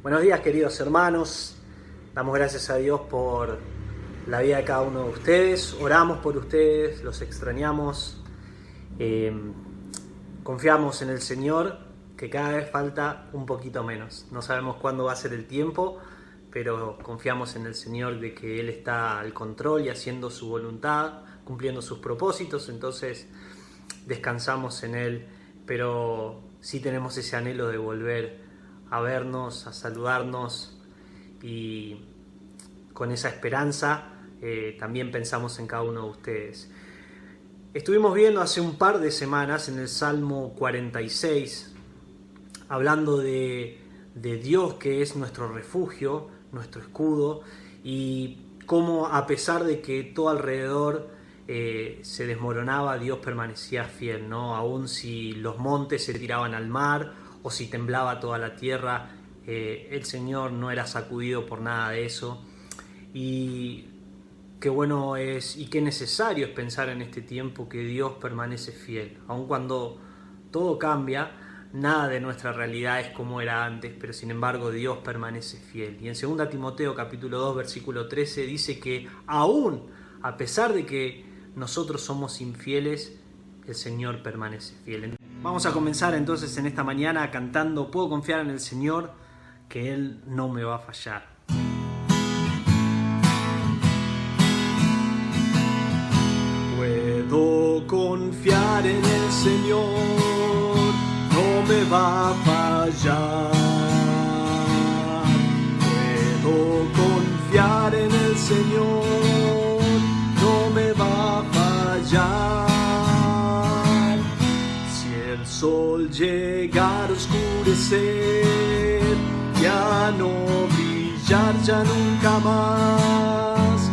Buenos días, queridos hermanos. Damos gracias a Dios por la vida de cada uno de ustedes. Oramos por ustedes, los extrañamos. Confiamos en el Señor, que cada vez falta un poquito menos. No sabemos cuándo va a ser el tiempo, pero confiamos en el Señor de que Él está al control y haciendo su voluntad, cumpliendo sus propósitos. Entonces descansamos en Él, pero sí tenemos ese anhelo de volver a vernos, a saludarnos, y con esa esperanza también pensamos en cada uno de ustedes. Estuvimos viendo hace un par de semanas en el Salmo 46, hablando de Dios, que es nuestro refugio, nuestro escudo, y cómo a pesar de que todo alrededor se desmoronaba, Dios permanecía fiel, ¿no? Aun si los montes se tiraban al mar o si temblaba toda la tierra, el Señor no era sacudido por nada de eso. Y qué bueno es y qué necesario es pensar en este tiempo que Dios permanece fiel. Aun cuando todo cambia, nada de nuestra realidad es como era antes, pero sin embargo Dios permanece fiel. Y en 2 Timoteo capítulo 2 versículo 13 dice que aún a pesar de que nosotros somos infieles, el Señor permanece fiel. Vamos a comenzar entonces en esta mañana cantando "Puedo confiar en el Señor, que Él no me va a fallar". Puedo confiar en el Señor, no me va a fallar. Puedo confiar en el Señor, no me va a fallar. El sol llegar a oscurecer, ya no brillar, ya nunca más.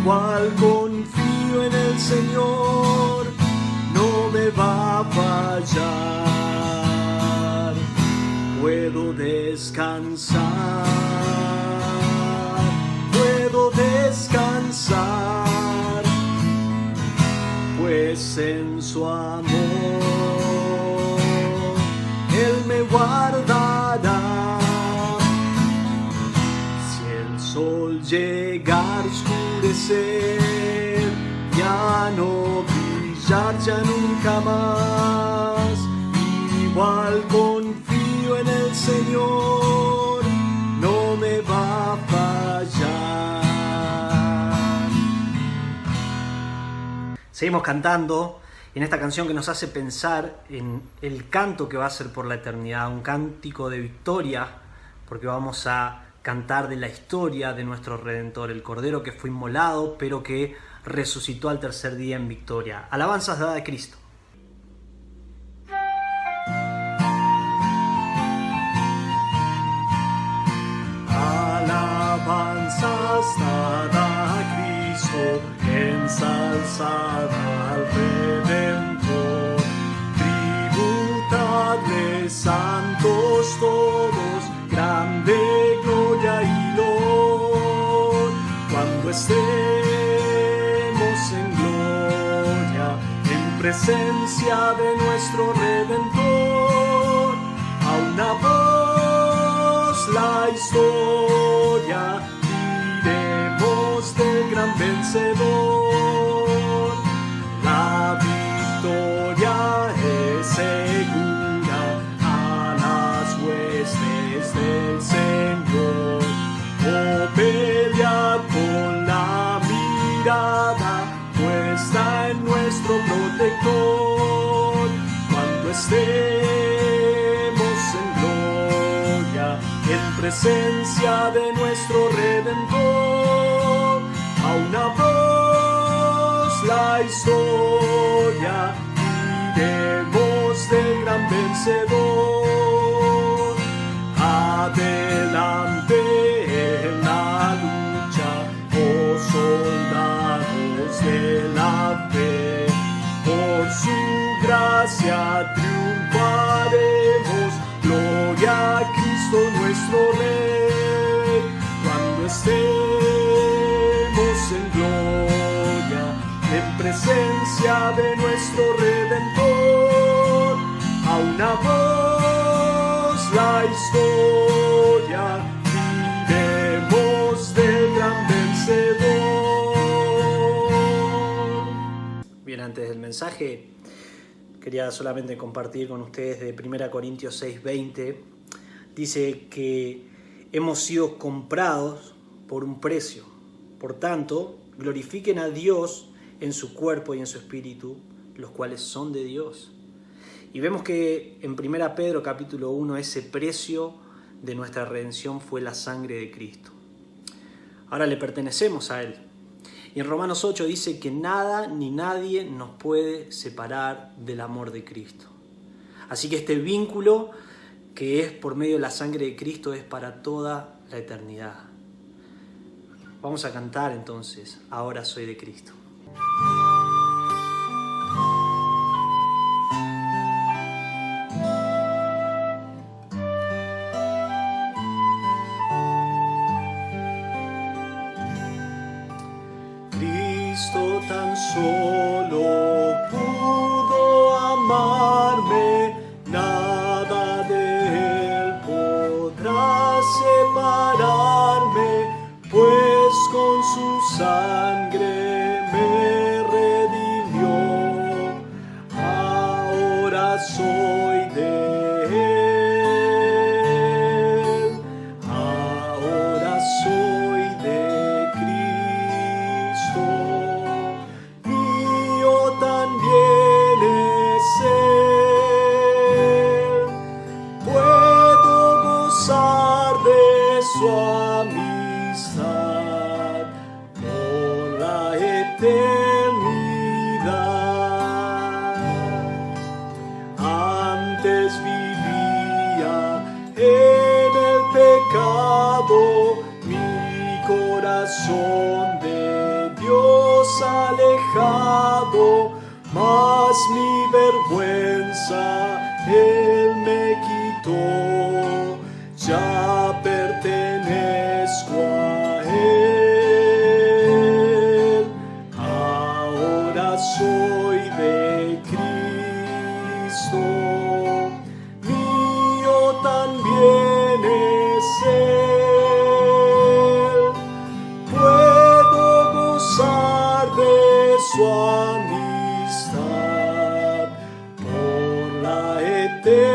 Igual confío en el Señor, no me va a fallar. Puedo descansar, pues en su amor Él me guardará. Si el sol llegara a oscurecer, ya no brillar, ya nunca más. Igual confío en el Señor, no me va a fallar. Seguimos cantando en esta canción que nos hace pensar en el canto que va a ser por la eternidad, un cántico de victoria, porque vamos a cantar de la historia de nuestro Redentor, el Cordero que fue inmolado, pero que resucitó al tercer día en victoria. Alabanzas dadas a Cristo. Alabanzas dadas a Cristo, ensalzada al Redentor. Tributadle, santos todos, grande gloria y loor. Cuando estemos en gloria, en presencia de nuestro Redentor, a una voz la historia diremos del gran vencedor. La victoria es segura a las huestes del Señor. Oh, pelead con la mirada puesta en nuestro protector. Cuando estemos en gloria, en presencia de nuestro Redentor, a una voz la historia diremos del gran vencedor. Adelante en la lucha, oh soldados de la fe, por su gracia triunfaremos. Gloria a Cristo nuestro Rey. Cuando estemos en gloria, en presencia de nuestro Redentor, a una voz la historia victoria, diremos del gran vencedor. Bien, antes del mensaje, quería solamente compartir con ustedes de 1 Corintios 6:20. Dice que hemos sido comprados por un precio. Por tanto, glorifiquen a Dios en su cuerpo y en su espíritu, los cuales son de Dios. Y vemos que en 1 Pedro capítulo 1 ese precio de nuestra redención fue la sangre de Cristo. Ahora le pertenecemos a Él. Y en Romanos 8 dice que nada ni nadie nos puede separar del amor de Cristo. Así que este vínculo que es por medio de la sangre de Cristo es para toda la eternidad. Vamos a cantar entonces, Ahora soy de Cristo. Cristo tan solo pudo amarme, nada de Él podrá separarme, pues con su sangre me redimió. Ahora soy de Él, ahora soy de Cristo. Mío también es Él, puedo gozar de su amistad por la eternidad. Antes vivía en el pecado, mi corazón de Dios alejado, mas mi vergüenza Él me quitó. Ya pertenezco a Él, ahora soy de Cristo. Mío también es Él, puedo gozar de su amistad por la eternidad.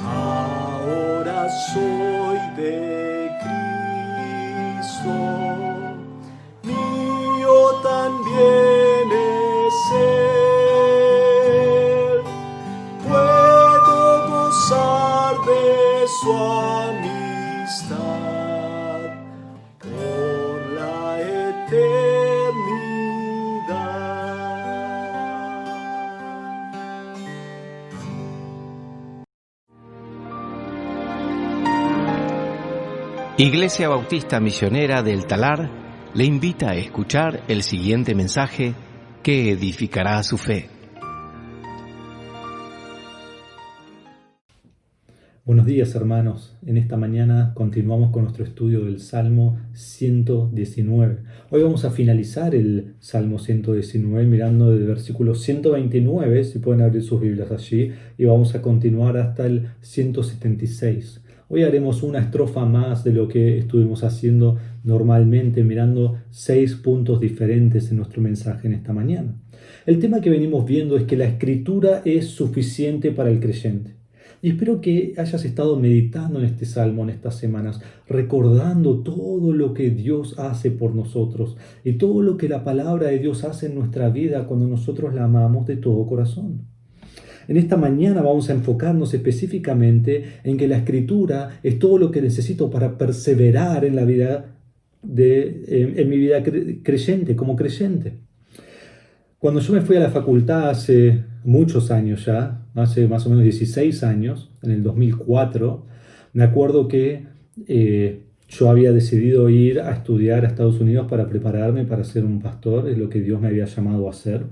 Ahora soy de Cristo, mío también es Él, puedo gozar de su amistad por la eternidad. Iglesia Bautista Misionera del Talar le invita a escuchar el siguiente mensaje que edificará su fe. Buenos días, hermanos. En esta mañana continuamos con nuestro estudio del Salmo 119. Hoy vamos a finalizar el Salmo 119 mirando el versículo 129, si pueden abrir sus Biblias allí, y vamos a continuar hasta el 176. Hoy haremos una estrofa más de lo que estuvimos haciendo normalmente, mirando 6 puntos diferentes en nuestro mensaje en esta mañana. El tema que venimos viendo es que la Escritura es suficiente para el creyente. Y espero que hayas estado meditando en este salmo en estas semanas, recordando todo lo que Dios hace por nosotros y todo lo que la palabra de Dios hace en nuestra vida cuando nosotros la amamos de todo corazón. En esta mañana vamos a enfocarnos específicamente en que la Escritura es todo lo que necesito para perseverar en la vida en mi vida creyente, como creyente. Cuando yo me fui a la facultad hace muchos años ya, hace más o menos 16 años, en el 2004, me acuerdo que yo había decidido ir a estudiar a Estados Unidos para prepararme para ser un pastor, es lo que Dios me había llamado a hacer.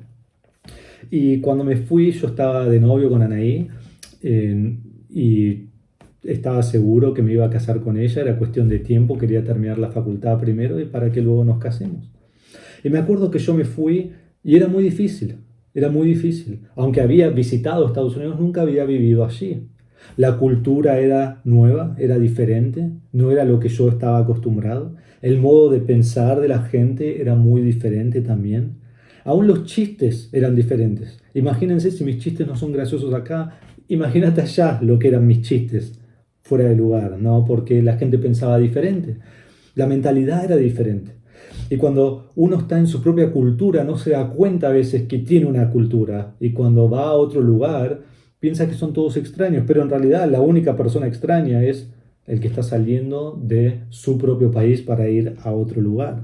Y cuando me fui, yo estaba de novio con Anaí y estaba seguro que me iba a casar con ella, era cuestión de tiempo, quería terminar la facultad primero y para que luego nos casemos. Y me acuerdo que yo me fui y era muy difícil. Era muy difícil. Aunque había visitado Estados Unidos, nunca había vivido allí. La cultura era nueva, era diferente, no era lo que yo estaba acostumbrado. El modo de pensar de la gente era muy diferente también. Aún los chistes eran diferentes. Imagínense si mis chistes no son graciosos acá, imagínate allá lo que eran mis chistes fuera de lugar, ¿no? Porque la gente pensaba diferente. La mentalidad era diferente. Y cuando uno está en su propia cultura, no se da cuenta a veces que tiene una cultura. Y cuando va a otro lugar, piensa que son todos extraños. Pero en realidad la única persona extraña es el que está saliendo de su propio país para ir a otro lugar.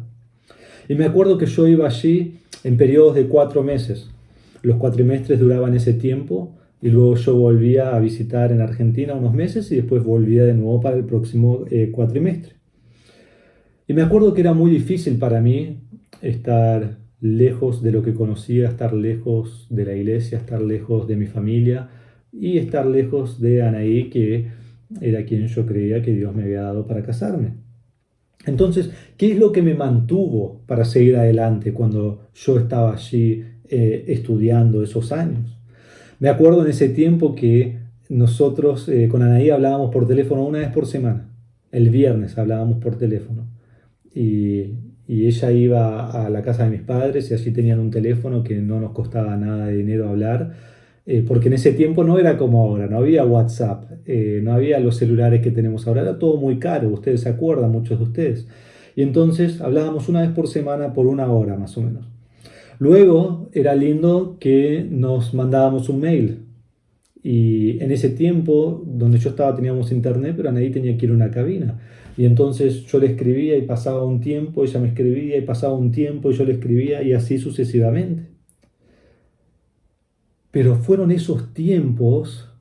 Y me acuerdo que yo iba allí en periodos de 4 meses. Los cuatrimestres duraban ese tiempo y luego yo volvía a visitar en Argentina unos meses y después volvía de nuevo para el próximo cuatrimestre. Y me acuerdo que era muy difícil para mí estar lejos de lo que conocía, estar lejos de la iglesia, estar lejos de mi familia y estar lejos de Anaí, que era quien yo creía que Dios me había dado para casarme. Entonces, ¿qué es lo que me mantuvo para seguir adelante cuando yo estaba allí estudiando esos años? Me acuerdo en ese tiempo que nosotros con Anaí hablábamos por teléfono una vez por semana. El viernes hablábamos por teléfono. Y ella iba a la casa de mis padres y allí tenían un teléfono que no nos costaba nada de dinero hablar, porque en ese tiempo no era como ahora, no había WhatsApp, no había los celulares que tenemos ahora, era todo muy caro, ustedes se acuerdan, muchos de ustedes. Y entonces hablábamos una vez por semana por 1 hora más o menos. Luego era lindo que nos mandábamos un mail. Y en ese tiempo, donde yo estaba, teníamos internet, pero Anaí tenía que ir a una cabina. Y entonces yo le escribía y pasaba un tiempo, ella me escribía y pasaba un tiempo y yo le escribía y así sucesivamente. Pero fueron esos tiempos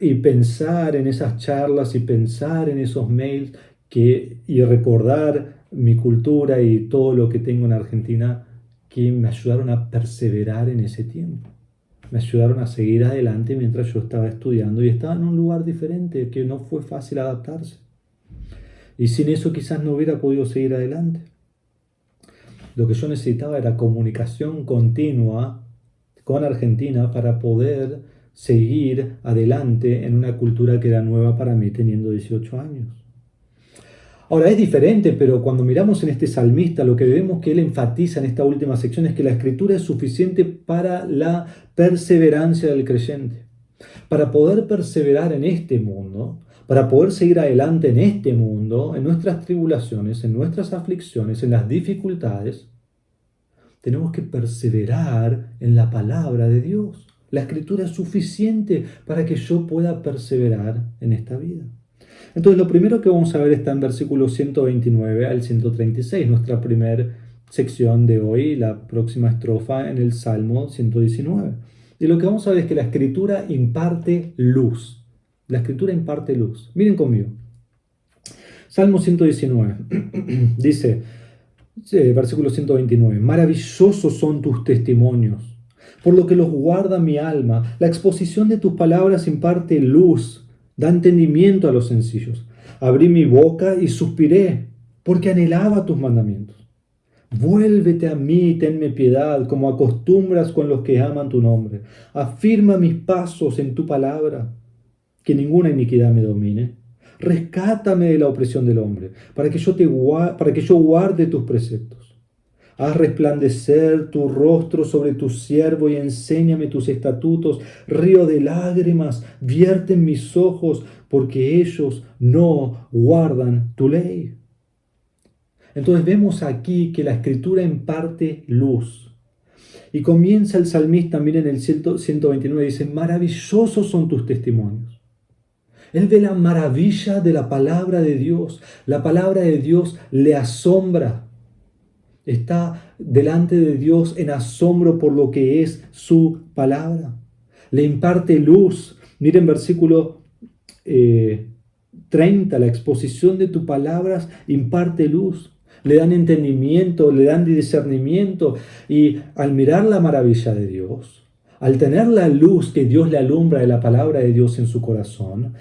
y pensar en esas charlas y pensar en esos mails y recordar mi cultura y todo lo que tengo en Argentina que me ayudaron a perseverar en ese tiempo. Me ayudaron a seguir adelante mientras yo estaba estudiando y estaba en un lugar diferente que no fue fácil adaptarse. Y sin eso quizás no hubiera podido seguir adelante. Lo que yo necesitaba era comunicación continua con Argentina para poder seguir adelante en una cultura que era nueva para mí teniendo 18 años. Ahora es diferente, pero cuando miramos en este salmista, lo que vemos que él enfatiza en esta última sección es que la escritura es suficiente para la perseverancia del creyente. Para poder perseverar en este mundo, para poder seguir adelante en este mundo, en nuestras tribulaciones, en nuestras aflicciones, en las dificultades, tenemos que perseverar en la palabra de Dios. La escritura es suficiente para que yo pueda perseverar en esta vida. Entonces, lo primero que vamos a ver está en versículos 129 al 136, nuestra primera sección de hoy, la próxima estrofa en el Salmo 119. Y lo que vamos a ver es que la escritura imparte luz. La escritura imparte luz. Miren conmigo. Salmo 119 dice, versículo 129, maravillosos son tus testimonios, por lo que los guarda mi alma. La exposición de tus palabras imparte luz. Da entendimiento a los sencillos. Abrí mi boca y suspiré, porque anhelaba tus mandamientos. Vuélvete a mí y tenme piedad, como acostumbras con los que aman tu nombre. Afirma mis pasos en tu palabra, que ninguna iniquidad me domine. Rescátame de la opresión del hombre, para que yo guarde tus preceptos. Haz resplandecer tu rostro sobre tu siervo y enséñame tus estatutos. Río de lágrimas vierte en mis ojos, porque ellos no guardan tu ley. Entonces vemos aquí que la escritura imparte luz. Y comienza el salmista, miren el 129, dice, maravillosos son tus testimonios. Él ve la maravilla de la palabra de Dios. La palabra de Dios le asombra. Está delante de Dios en asombro por lo que es su palabra. Le imparte luz. Miren versículo 30. La exposición de tus palabras imparte luz. Le dan entendimiento, le dan discernimiento. Y al mirar la maravilla de Dios, al tener la luz que Dios le alumbra de la palabra de Dios en su corazón,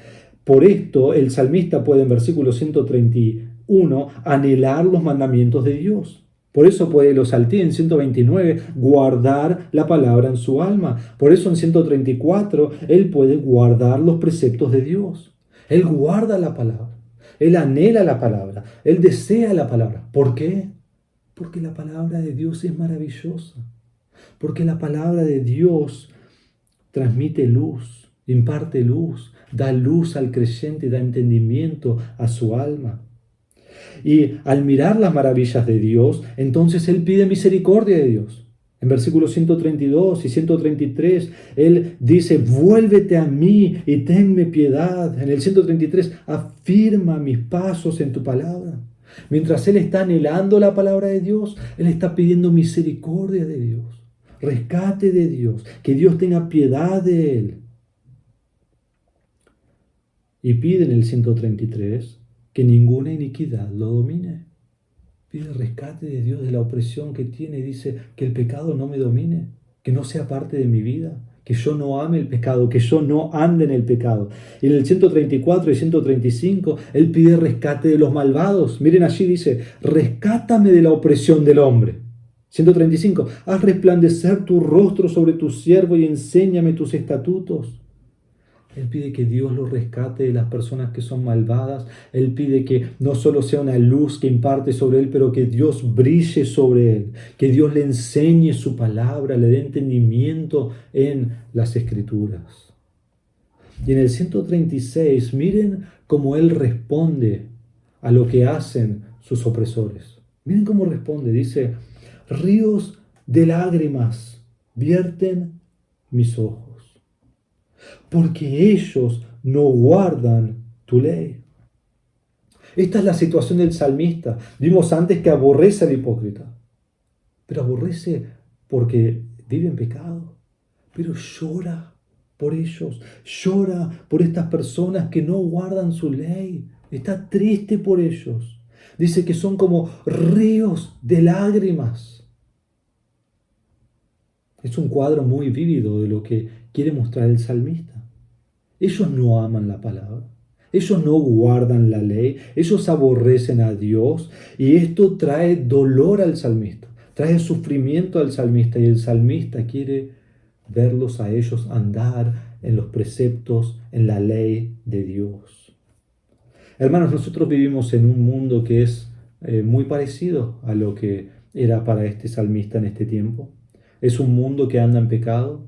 por esto el salmista puede en versículo 131 anhelar los mandamientos de Dios. Por eso lo salté en 129, guardar la palabra en su alma. Por eso en 134, él puede guardar los preceptos de Dios. Él guarda la palabra. Él anhela la palabra. Él desea la palabra. ¿Por qué? Porque la palabra de Dios es maravillosa. Porque la palabra de Dios transmite luz, imparte luz, da luz al creyente, da entendimiento a su alma. Y al mirar las maravillas de Dios, entonces él pide misericordia de Dios. En versículos 132 y 133, él dice, vuélvete a mí y tenme piedad. En el 133, afirma mis pasos en tu palabra. Mientras él está anhelando la palabra de Dios, él está pidiendo misericordia de Dios, rescate de Dios, que Dios tenga piedad de él. Y pide en el 133 que ninguna iniquidad lo domine. Pide rescate de Dios de la opresión que tiene y dice que el pecado no me domine, que no sea parte de mi vida, que yo no ame el pecado, que yo no ande en el pecado. Y en el 134 y 135, él pide rescate de los malvados. Miren allí dice, rescátame de la opresión del hombre. 135, haz resplandecer tu rostro sobre tu siervo y enséñame tus estatutos. Él pide que Dios lo rescate de las personas que son malvadas. Él pide que no solo sea una luz que imparte sobre él, pero que Dios brille sobre él. Que Dios le enseñe su palabra, le dé entendimiento en las Escrituras. Y en el 136, miren cómo él responde a lo que hacen sus opresores. Miren cómo responde. Dice, ríos de lágrimas vierten mis ojos, porque ellos no guardan tu ley. Esta es la situación del salmista. Vimos antes que aborrece al hipócrita, pero aborrece porque vive en pecado, pero llora por ellos, llora por estas personas que no guardan su ley, está triste por ellos. Dice que son como ríos de lágrimas. Es un cuadro muy vívido de lo que quiere mostrar el salmista. Ellos no aman la palabra, ellos no guardan la ley, ellos aborrecen a Dios y esto trae dolor al salmista, trae sufrimiento al salmista y el salmista quiere verlos a ellos andar en los preceptos, en la ley de Dios. Hermanos, nosotros vivimos en un mundo que es muy parecido a lo que era para este salmista en este tiempo. Es un mundo que anda en pecado,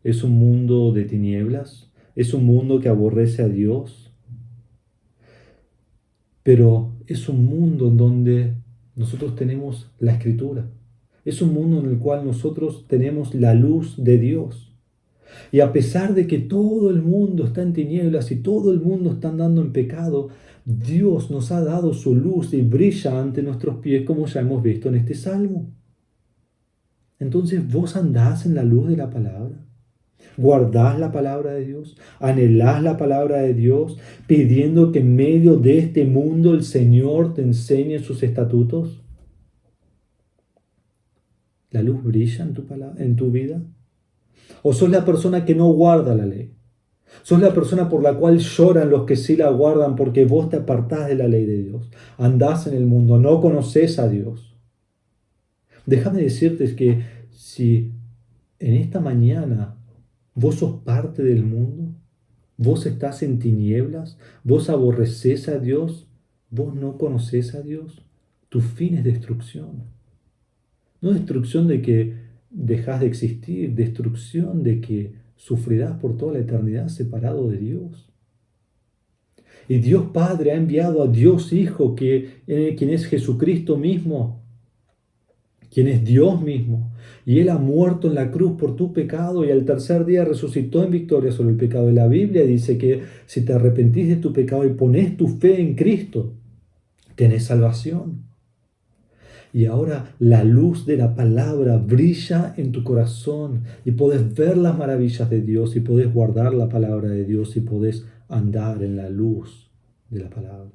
es un mundo de tinieblas, es un mundo que aborrece a Dios, pero es un mundo en donde nosotros tenemos la Escritura. Es un mundo en el cual nosotros tenemos la luz de Dios. Y a pesar de que todo el mundo está en tinieblas y todo el mundo está andando en pecado, Dios nos ha dado su luz y brilla ante nuestros pies, como ya hemos visto en este salmo. Entonces, ¿vos andás en la luz de la palabra? ¿Guardás la palabra de Dios? ¿Anhelás la palabra de Dios, pidiendo que en medio de este mundo el Señor te enseñe sus estatutos? ¿La luz brilla en tu vida? ¿O sos la persona que no guarda la ley? ¿Sos la persona por la cual lloran los que sí la guardan porque vos te apartás de la ley de Dios? Andás en el mundo, no conocés a Dios. Déjame decirte que si en esta mañana vos sos parte del mundo, vos estás en tinieblas, vos aborrecés a Dios, vos no conocés a Dios, tu fin es destrucción. No destrucción de que dejás de existir, destrucción de que sufrirás por toda la eternidad separado de Dios. Y Dios Padre ha enviado a Dios Hijo, quien es Jesucristo mismo, quien es Dios mismo, y Él ha muerto en la cruz por tu pecado y al tercer día resucitó en victoria sobre el pecado. Y la Biblia dice que si te arrepentís de tu pecado y pones tu fe en Cristo, tenés salvación. Y ahora la luz de la palabra brilla en tu corazón y podés ver las maravillas de Dios y podés guardar la palabra de Dios y podés andar en la luz de la palabra.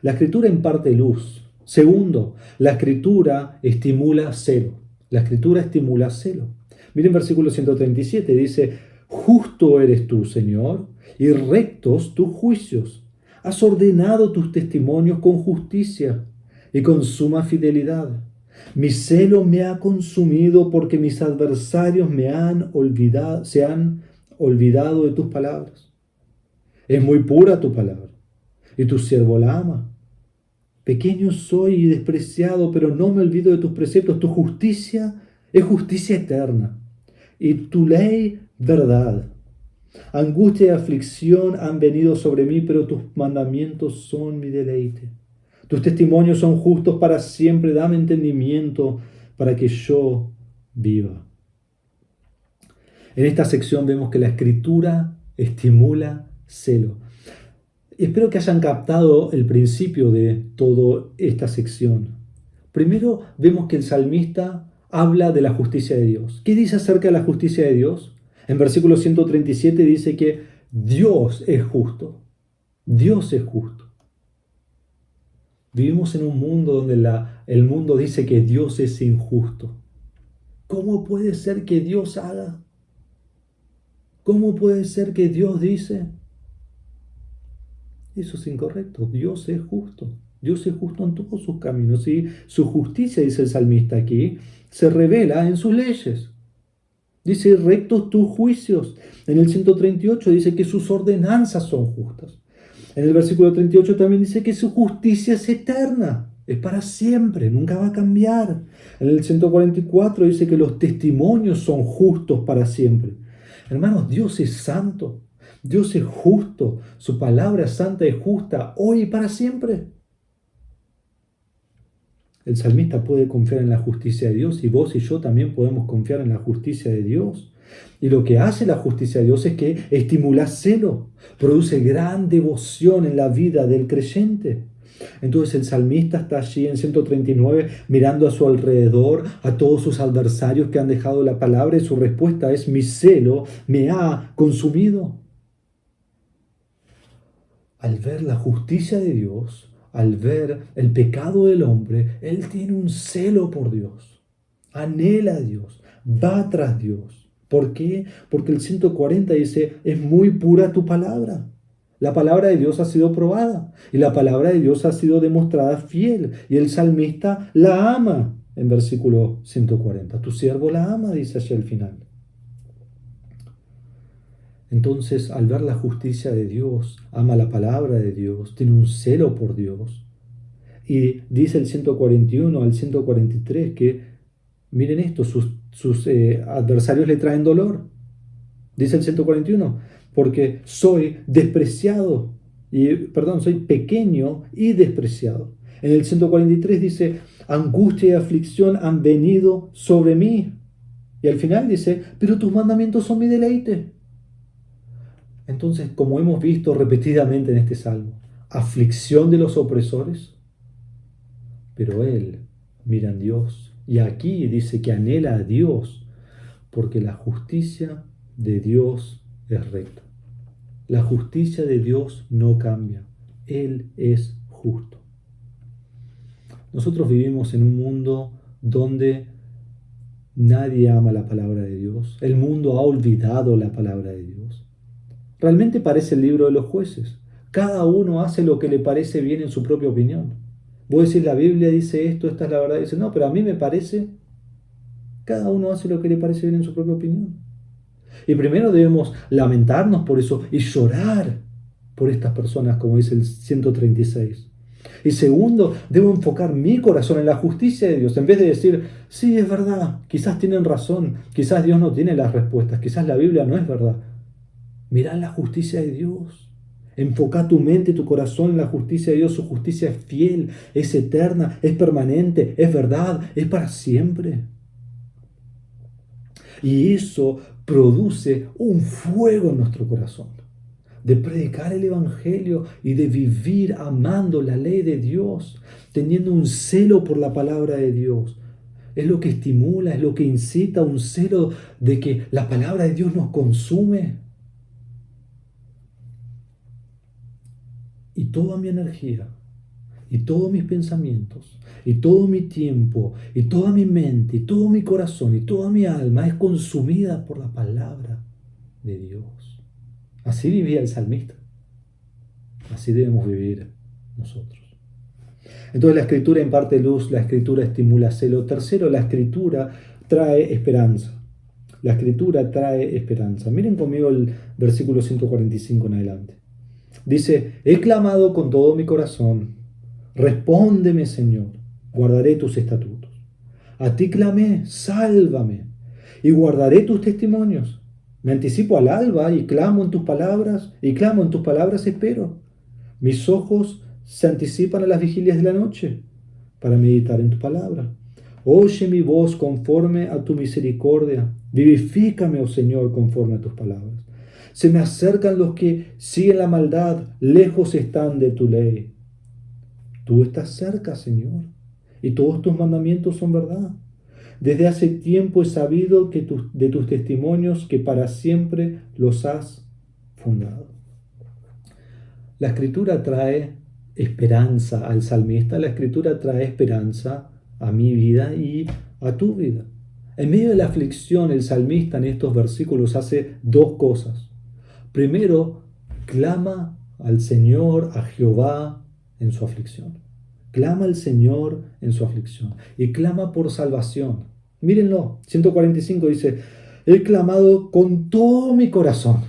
La Escritura imparte luz. Segundo, la Escritura estimula celo. La Escritura estimula celo. Miren versículo 137, dice, justo eres tú, Señor, y rectos tus juicios. Has ordenado tus testimonios con justicia. y con suma fidelidad. Mi celo me ha consumido porque mis adversarios se han olvidado de tus palabras. Es muy pura tu palabra, y tu siervo la ama. Pequeño soy y despreciado, pero no me olvido de tus preceptos. Tu justicia es justicia eterna, y tu ley verdad. Angustia y aflicción han venido sobre mí, pero tus mandamientos son mi deleite. Tus testimonios son justos para siempre. Dame entendimiento para que yo viva. En esta sección vemos que la escritura estimula celo. Espero que hayan captado el principio de toda esta sección. Primero vemos que el salmista habla de la justicia de Dios. ¿Qué dice acerca de la justicia de Dios? En versículo 137 dice que Dios es justo. Dios es justo. Vivimos en un mundo donde el mundo dice que Dios es injusto. ¿Cómo puede ser que Dios haga? ¿Cómo puede ser que Dios dice? Eso es incorrecto. Dios es justo. Dios es justo en todos sus caminos. Y su justicia, dice el salmista aquí, se revela en sus leyes. Dice, rectos tus juicios. En el 138 dice que sus ordenanzas son justas. En el versículo 38 también dice que su justicia es eterna. Es para siempre, nunca va a cambiar. En el 144 dice que los testimonios son justos para siempre. Hermanos, Dios es santo. Dios es justo. Su palabra santa y justa hoy y para siempre. El salmista puede confiar en la justicia de Dios y vos y yo también podemos confiar en la justicia de Dios. Y lo que hace la justicia de Dios es que estimula celo, produce gran devoción en la vida del creyente. Entonces el salmista está allí en 139 mirando a su alrededor a todos sus adversarios que han dejado la palabra y su respuesta es: mi celo me ha consumido. Al ver la justicia de Dios, al ver el pecado del hombre, él tiene un celo por Dios, anhela a Dios, va tras Dios. ¿Por qué? Porque el 140 dice, es muy pura tu palabra. La palabra de Dios ha sido probada y la palabra de Dios ha sido demostrada fiel y el salmista la ama en versículo 140. Tu siervo la ama, dice allí al final. Entonces, al ver la justicia de Dios, ama la palabra de Dios, tiene un celo por Dios. Y dice el 141 al 143 que, miren esto, sus adversarios le traen dolor. Dice el 141, porque soy soy pequeño y despreciado. En el 143 dice, angustia y aflicción han venido sobre mí. Y al final dice, pero tus mandamientos son mi deleite. Entonces, como hemos visto repetidamente en este salmo, aflicción de los opresores, pero él mira en Dios. Y aquí dice que anhela a Dios, porque la justicia de Dios es recta. La justicia de Dios no cambia. Él es justo. Nosotros vivimos en un mundo donde nadie ama la palabra de Dios. El mundo ha olvidado la palabra de Dios. Realmente parece el libro de los jueces. Cada uno hace lo que le parece bien en su propia opinión. Vos decís, la Biblia dice esto, esta es la verdad. Dice, no, pero a mí me parece. Cada uno hace lo que le parece bien en su propia opinión. Y primero debemos lamentarnos por eso y llorar por estas personas, como dice el 136. Y segundo, debo enfocar mi corazón en la justicia de Dios, en vez de decir, sí, es verdad, quizás tienen razón, quizás Dios no tiene las respuestas, quizás la Biblia no es verdad. Mirá la justicia de Dios. Enfoca tu mente, tu corazón en la justicia de Dios. Su justicia es fiel, es eterna, es permanente, es verdad, es para siempre. Y eso produce un fuego en nuestro corazón, de predicar el Evangelio y de vivir amando la ley de Dios, teniendo un celo por la palabra de Dios. Es lo que estimula, es lo que incita un celo de que la palabra de Dios nos consume. Y toda mi energía, y todos mis pensamientos, y todo mi tiempo, y toda mi mente, y todo mi corazón, y toda mi alma es consumida por la palabra de Dios. Así vivía el salmista. Así debemos vivir nosotros. Entonces la escritura imparte luz, la escritura estimula celo. Tercero, la escritura trae esperanza. La escritura trae esperanza. Miren conmigo el versículo 145 en adelante. Dice, he clamado con todo mi corazón. Respóndeme, Señor. Guardaré tus estatutos. A ti clamé, sálvame. Y guardaré tus testimonios. Me anticipo al alba y clamo en tus palabras, espero. Mis ojos se anticipan a las vigilias de la noche para meditar en tu palabra. Oye mi voz conforme a tu misericordia. Vivifícame, oh Señor, conforme a tus palabras. Se me acercan los que siguen la maldad, lejos están de tu ley. Tú estás cerca, Señor, y todos tus mandamientos son verdad. Desde hace tiempo he sabido de tus testimonios que para siempre los has fundado. La Escritura trae esperanza al salmista, la Escritura trae esperanza a mi vida y a tu vida. En medio de la aflicción, el salmista en estos versículos hace dos cosas. Primero, clama al Señor, a Jehová, en su aflicción. Clama al Señor en su aflicción y clama por salvación. Mírenlo, 145 dice, he clamado con todo mi corazón.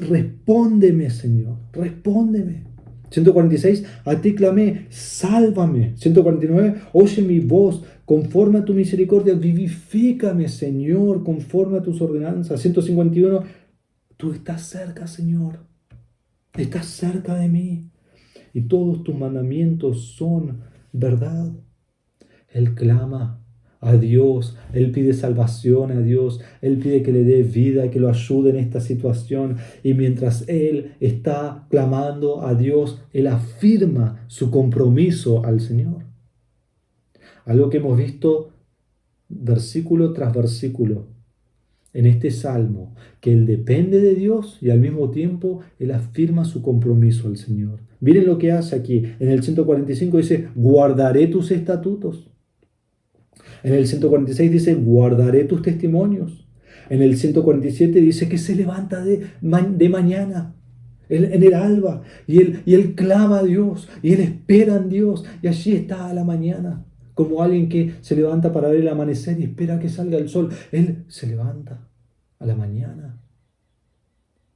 Respóndeme, Señor, respóndeme. 146, a ti clamé, sálvame. 149, oye mi voz, conforme a tu misericordia, vivifícame, Señor, conforme a tus ordenanzas. 151, tú estás cerca, Señor, estás cerca de mí, y todos tus mandamientos son verdad. Él clama a Dios, Él pide salvación a Dios, Él pide que le dé vida, que lo ayude en esta situación. Y mientras Él está clamando a Dios, Él afirma su compromiso al Señor. Algo que hemos visto versículo tras versículo en este salmo, que Él depende de Dios y al mismo tiempo Él afirma su compromiso al Señor. Miren lo que hace aquí. En el 145 dice, guardaré tus estatutos. En el 146 dice, guardaré tus testimonios. En el 147 dice que se levanta de mañana, en el alba, y él clama a Dios, y él espera en Dios, y allí está a la mañana, como alguien que se levanta para ver el amanecer y espera que salga el sol. Él se levanta a la mañana,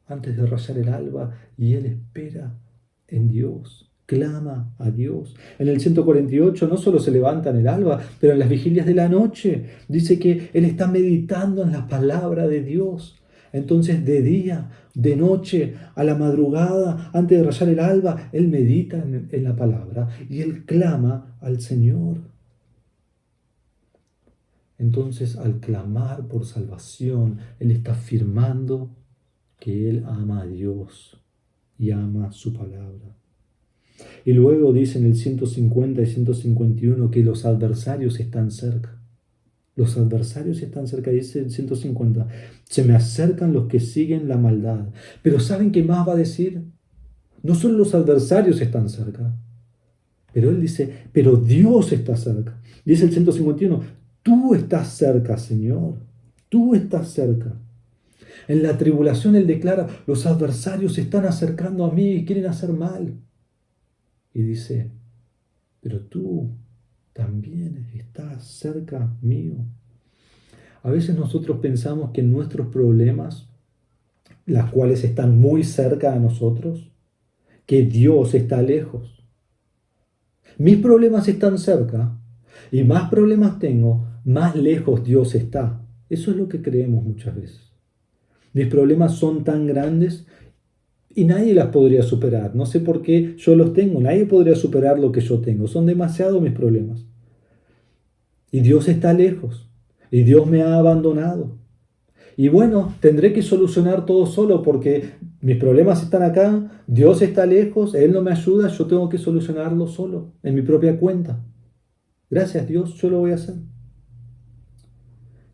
antes de rayar el alba, y él espera en Dios. Clama a Dios. En el 148 no solo se levanta en el alba, pero en las vigilias de la noche dice que él está meditando en la palabra de Dios. Entonces de día, de noche, a la madrugada, antes de rayar el alba, él medita en la palabra y él clama al Señor. Entonces al clamar por salvación, él está afirmando que él ama a Dios y ama su palabra. Y luego dice en el 150 y 151 que los adversarios están cerca. Los adversarios están cerca, dice el 150. Se me acercan los que siguen la maldad. Pero ¿saben qué más va a decir? No solo los adversarios están cerca, pero él dice, pero Dios está cerca. Dice el 151, tú estás cerca, Señor. Tú estás cerca. En la tribulación él declara, los adversarios se están acercando a mí y quieren hacer mal. Y dice, pero tú también estás cerca mío. A veces nosotros pensamos que nuestros problemas, las cuales están muy cerca a nosotros, que Dios está lejos. Mis problemas están cerca y más problemas tengo, más lejos Dios está. Eso es lo que creemos muchas veces. Mis problemas son tan grandes y nadie las podría superar. No sé por qué yo los tengo. Nadie podría superar lo que yo tengo. Son demasiados mis problemas. Y Dios está lejos. Y Dios me ha abandonado. Y bueno, tendré que solucionar todo solo porque mis problemas están acá. Dios está lejos. Él no me ayuda. Yo tengo que solucionarlo solo, en mi propia cuenta. Gracias, Dios. Yo lo voy a hacer.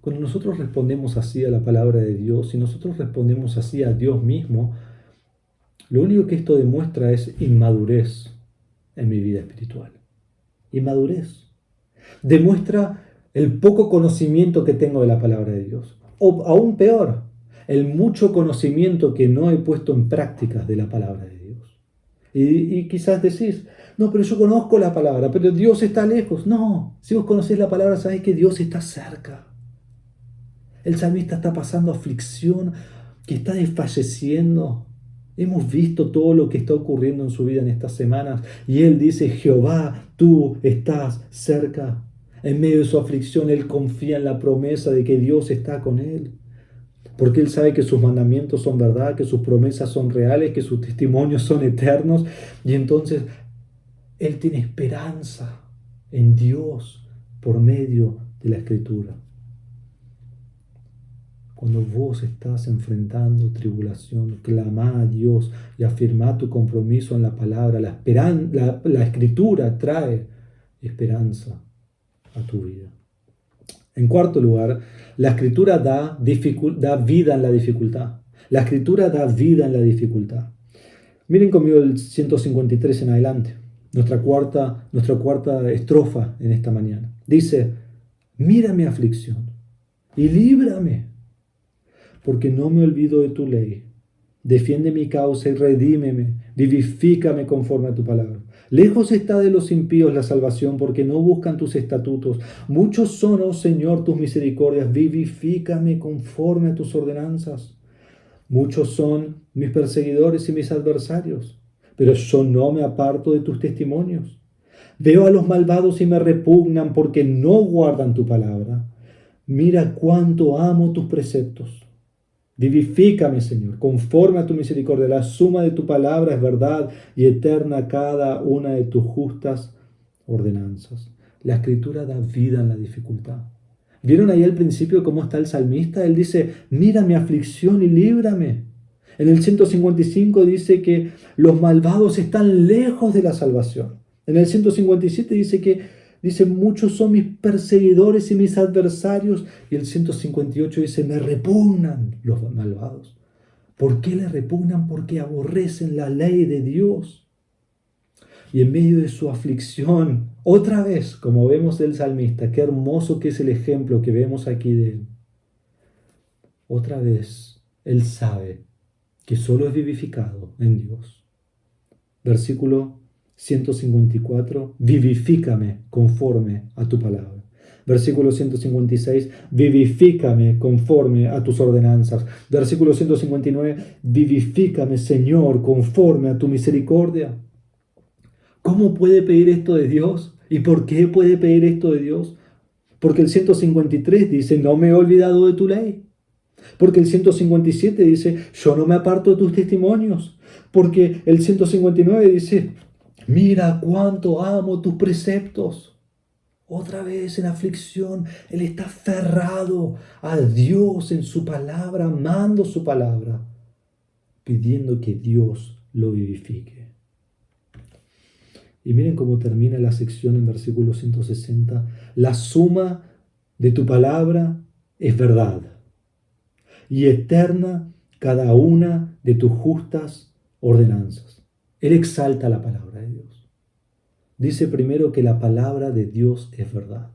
Cuando nosotros respondemos así a la palabra de Dios y nosotros respondemos así a Dios mismo, lo único que esto demuestra es inmadurez en mi vida espiritual. Inmadurez. Demuestra el poco conocimiento que tengo de la palabra de Dios. O aún peor, el mucho conocimiento que no he puesto en prácticas de la palabra de Dios. Y quizás decís, No, pero yo conozco la palabra, pero Dios está lejos. No, si vos conocés la palabra, sabés que Dios está cerca. El salmista está pasando aflicción, que está desfalleciendo. Hemos visto todo lo que está ocurriendo en su vida en estas semanas. Y él dice, Jehová, tú estás cerca. En medio de su aflicción, él confía en la promesa de que Dios está con él. Porque él sabe que sus mandamientos son verdad, que sus promesas son reales, que sus testimonios son eternos. Y entonces él tiene esperanza en Dios por medio de la Escritura. Cuando vos estás enfrentando tribulación, clama a Dios y afirma tu compromiso en la palabra. La Escritura trae esperanza a tu vida. En cuarto lugar, la Escritura da vida en la dificultad. La Escritura da vida en la dificultad. Miren conmigo el 153 en adelante, nuestra cuarta estrofa en esta mañana. Dice, mira mi aflicción y líbrame, porque no me olvido de tu ley. Defiende mi causa y redímeme, vivifícame conforme a tu palabra. Lejos está de los impíos la salvación, porque no buscan tus estatutos. Muchos son, oh Señor, tus misericordias, vivifícame conforme a tus ordenanzas. Muchos son mis perseguidores y mis adversarios, pero yo no me aparto de tus testimonios. Veo a los malvados y me repugnan, porque no guardan tu palabra. Mira cuánto amo tus preceptos. Vivifícame, Señor, conforme a tu misericordia. La suma de tu palabra es verdad y eterna cada una de tus justas ordenanzas. La Escritura da vida en la dificultad. ¿Vieron ahí al principio cómo está el salmista? Él dice, mira mi aflicción y líbrame. En el 155 dice que los malvados están lejos de la salvación. En el 157 dice, muchos son mis perseguidores y mis adversarios. Y el 158 dice, me repugnan los malvados. ¿Por qué le repugnan? Porque aborrecen la ley de Dios. Y en medio de su aflicción, otra vez, como vemos del salmista, qué hermoso que es el ejemplo que vemos aquí de él. Otra vez, él sabe que solo es vivificado en Dios. Versículo 154, vivifícame conforme a tu palabra. Versículo 156, vivifícame conforme a tus ordenanzas. Versículo 159, vivifícame, Señor, conforme a tu misericordia. ¿Cómo puede pedir esto de Dios? ¿Y por qué puede pedir esto de Dios? Porque el 153 dice, no me he olvidado de tu ley. Porque el 157 dice, yo no me aparto de tus testimonios. Porque el 159 dice, mira cuánto amo tus preceptos. Otra vez en aflicción, él está aferrado a Dios en su palabra, amando su palabra, pidiendo que Dios lo vivifique. Y miren cómo termina la sección en versículo 160. La suma de tu palabra es verdad, y eterna cada una de tus justas ordenanzas. Él exalta la palabra de Dios. Dice primero que la palabra de Dios es verdad.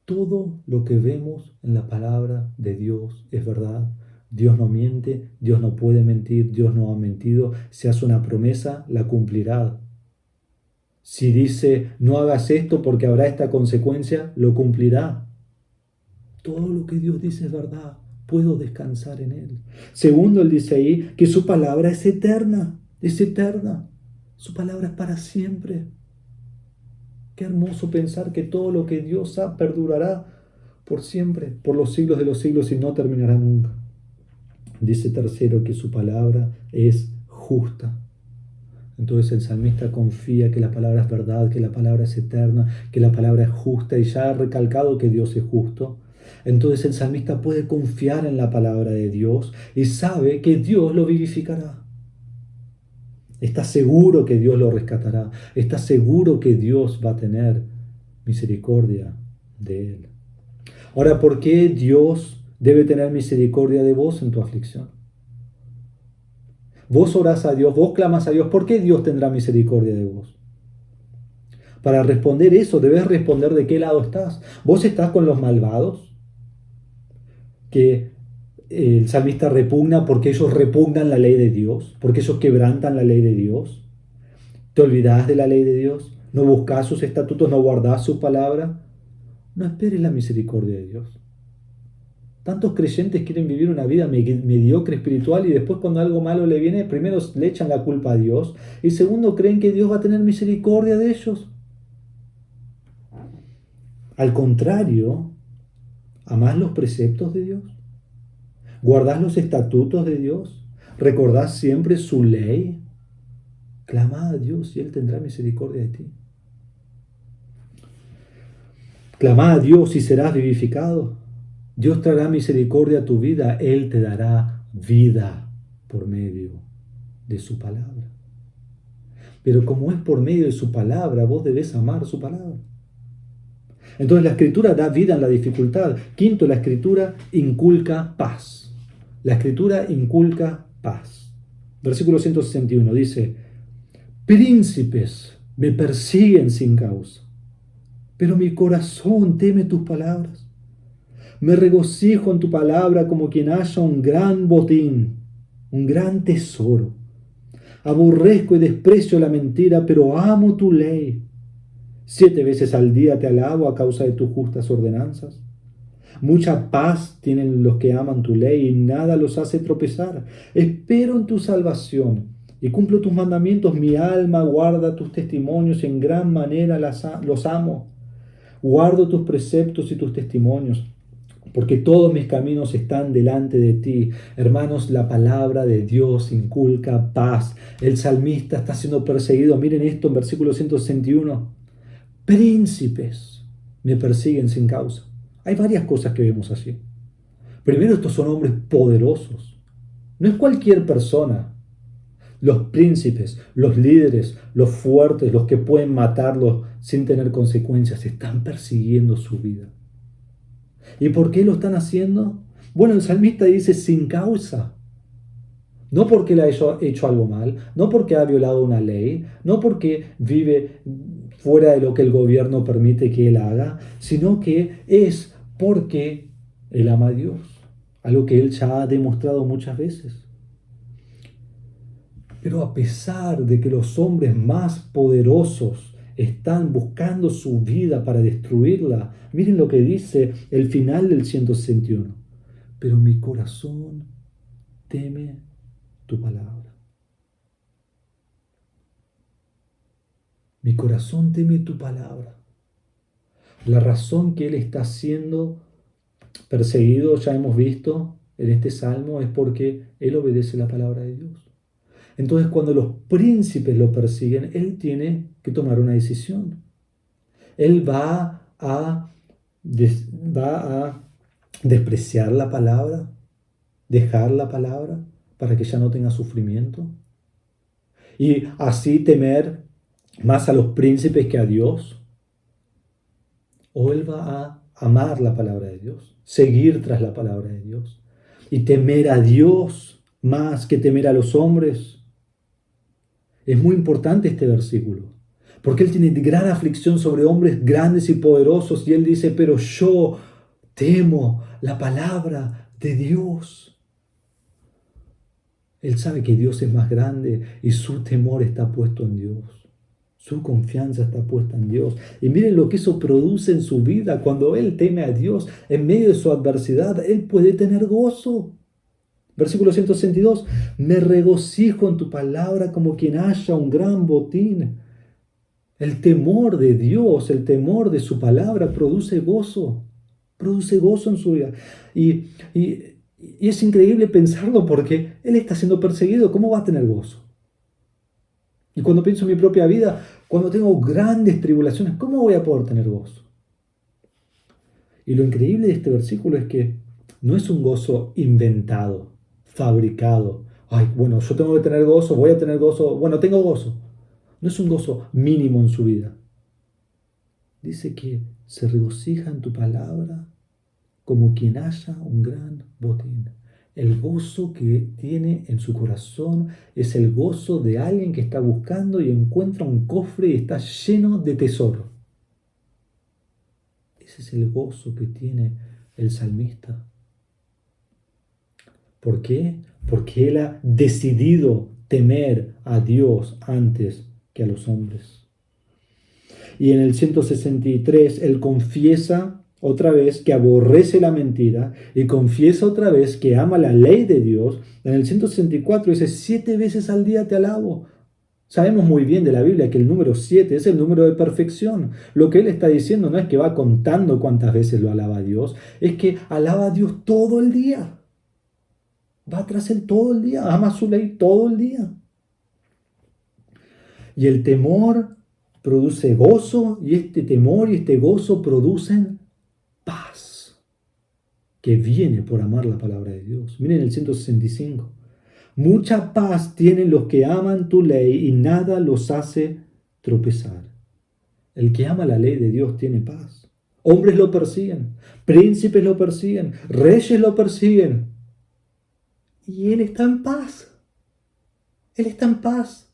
Todo lo que vemos en la palabra de Dios es verdad. Dios no miente, Dios no puede mentir, Dios no ha mentido. Si hace una promesa, la cumplirá. Si dice, no hagas esto porque habrá esta consecuencia, lo cumplirá. Todo lo que Dios dice es verdad. Puedo descansar en Él. Segundo, Él dice ahí que su palabra es eterna. Es eterna. Su palabra es para siempre. Qué hermoso pensar que todo lo que Dios ha perdurará por siempre, por los siglos de los siglos y no terminará nunca. Dice tercero que su palabra es justa. Entonces el salmista confía que la palabra es verdad, que la palabra es eterna, que la palabra es justa y ya ha recalcado que Dios es justo. Entonces el salmista puede confiar en la palabra de Dios y sabe que Dios lo vivificará. Está seguro que Dios lo rescatará. Está seguro que Dios va a tener misericordia de él. Ahora, ¿por qué Dios debe tener misericordia de vos en tu aflicción? Vos orás a Dios, vos clamas a Dios. ¿Por qué Dios tendrá misericordia de vos? Para responder eso, debes responder de qué lado estás. ¿Vos estás con los malvados? Que el salmista repugna porque ellos repugnan la ley de Dios, porque ellos quebrantan la ley de Dios. ¿Te olvidás de la ley de Dios? ¿No buscás sus estatutos? ¿No guardás su palabra? No esperes la misericordia de Dios. Tantos creyentes quieren vivir una vida mediocre espiritual y después cuando algo malo le viene, primero le echan la culpa a Dios y segundo creen que Dios va a tener misericordia de ellos. Al contrario, ¿amás los preceptos de Dios? ¿Guardás los estatutos de Dios? ¿Recordás siempre su ley? Clama a Dios y Él tendrá misericordia de ti. Clama a Dios y serás vivificado. Dios traerá misericordia a tu vida. Él te dará vida por medio de su palabra. Pero como es por medio de su palabra, vos debés amar su palabra. Entonces la Escritura da vida en la dificultad. Quinto, la Escritura inculca paz. La Escritura inculca paz. Versículo 161 dice: príncipes me persiguen sin causa, pero mi corazón teme tus palabras. Me regocijo en tu palabra como quien halla un gran botín, un gran tesoro. Aborrezco y desprecio la mentira, pero amo tu ley. 7 veces al día te alabo a causa de tus justas ordenanzas. Mucha paz tienen los que aman tu ley y nada los hace tropezar. Espero en tu salvación y cumplo tus mandamientos. Mi alma guarda tus testimonios y en gran manera los amo. Guardo tus preceptos y tus testimonios, porque todos mis caminos están delante de ti. Hermanos, la palabra de Dios inculca paz. El salmista está siendo perseguido. Miren esto en versículo 161. Príncipes me persiguen sin causa. Hay varias cosas que vemos allí. Primero, estos son hombres poderosos. No es cualquier persona. Los príncipes, los líderes, los fuertes, los que pueden matarlos sin tener consecuencias, están persiguiendo su vida. ¿Y por qué lo están haciendo? Bueno, el salmista dice sin causa. No porque le haya hecho algo mal, no porque ha violado una ley, no porque vive fuera de lo que el gobierno permite que él haga, sino que es porque él ama a Dios, algo que él ya ha demostrado muchas veces. Pero a pesar de que los hombres más poderosos están buscando su vida para destruirla, miren lo que dice el final del 161. Pero mi corazón teme tu palabra. Mi corazón teme tu palabra. La razón que él está siendo perseguido, ya hemos visto en este salmo, es porque él obedece la palabra de Dios. Entonces, cuando los príncipes lo persiguen, él tiene que tomar una decisión. Él va a despreciar la palabra, dejar la palabra para que ya no tenga sufrimiento y así temer más a los príncipes que a Dios. O él va a amar la palabra de Dios, seguir tras la palabra de Dios y temer a Dios más que temer a los hombres. Es muy importante este versículo, porque él tiene gran aflicción sobre hombres grandes y poderosos y él dice, pero yo temo la palabra de Dios. Él sabe que Dios es más grande y su temor está puesto en Dios. Su confianza está puesta en Dios. Y miren lo que eso produce en su vida. Cuando él teme a Dios en medio de su adversidad, él puede tener gozo. Versículo 162. Me regocijo en tu palabra como quien halla un gran botín. El temor de Dios, el temor de su palabra produce gozo. Produce gozo en su vida. Y es increíble pensarlo porque él está siendo perseguido. ¿Cómo va a tener gozo? Y cuando pienso en mi propia vida, cuando tengo grandes tribulaciones, ¿cómo voy a poder tener gozo? Y lo increíble de este versículo es que no es un gozo inventado, fabricado. Ay, bueno, yo tengo que tener gozo, voy a tener gozo. Bueno, tengo gozo. No es un gozo mínimo en su vida. Dice que se regocija en tu palabra como quien halla un gran botín. El gozo que tiene en su corazón es el gozo de alguien que está buscando y encuentra un cofre y está lleno de tesoro. Ese es el gozo que tiene el salmista. ¿Por qué? Porque él ha decidido temer a Dios antes que a los hombres. Y en el 163, él confiesa otra vez que aborrece la mentira y confiesa otra vez que ama la ley de Dios. En el 164 dice, 7 veces al día te alabo. Sabemos muy bien de la Biblia que el número 7 es el número de perfección. Lo que él está diciendo no es que va contando cuántas veces lo alaba a Dios, es que alaba a Dios todo el día. Va tras él todo el día, ama su ley todo el día. Y el temor produce gozo, y este temor y este gozo producen paz, que viene por amar la palabra de Dios. Miren el 165. Mucha paz tienen los que aman tu ley y nada los hace tropezar. El que ama la ley de Dios tiene paz. Hombres lo persiguen, príncipes lo persiguen, reyes lo persiguen. Y él está en paz. Él está en paz.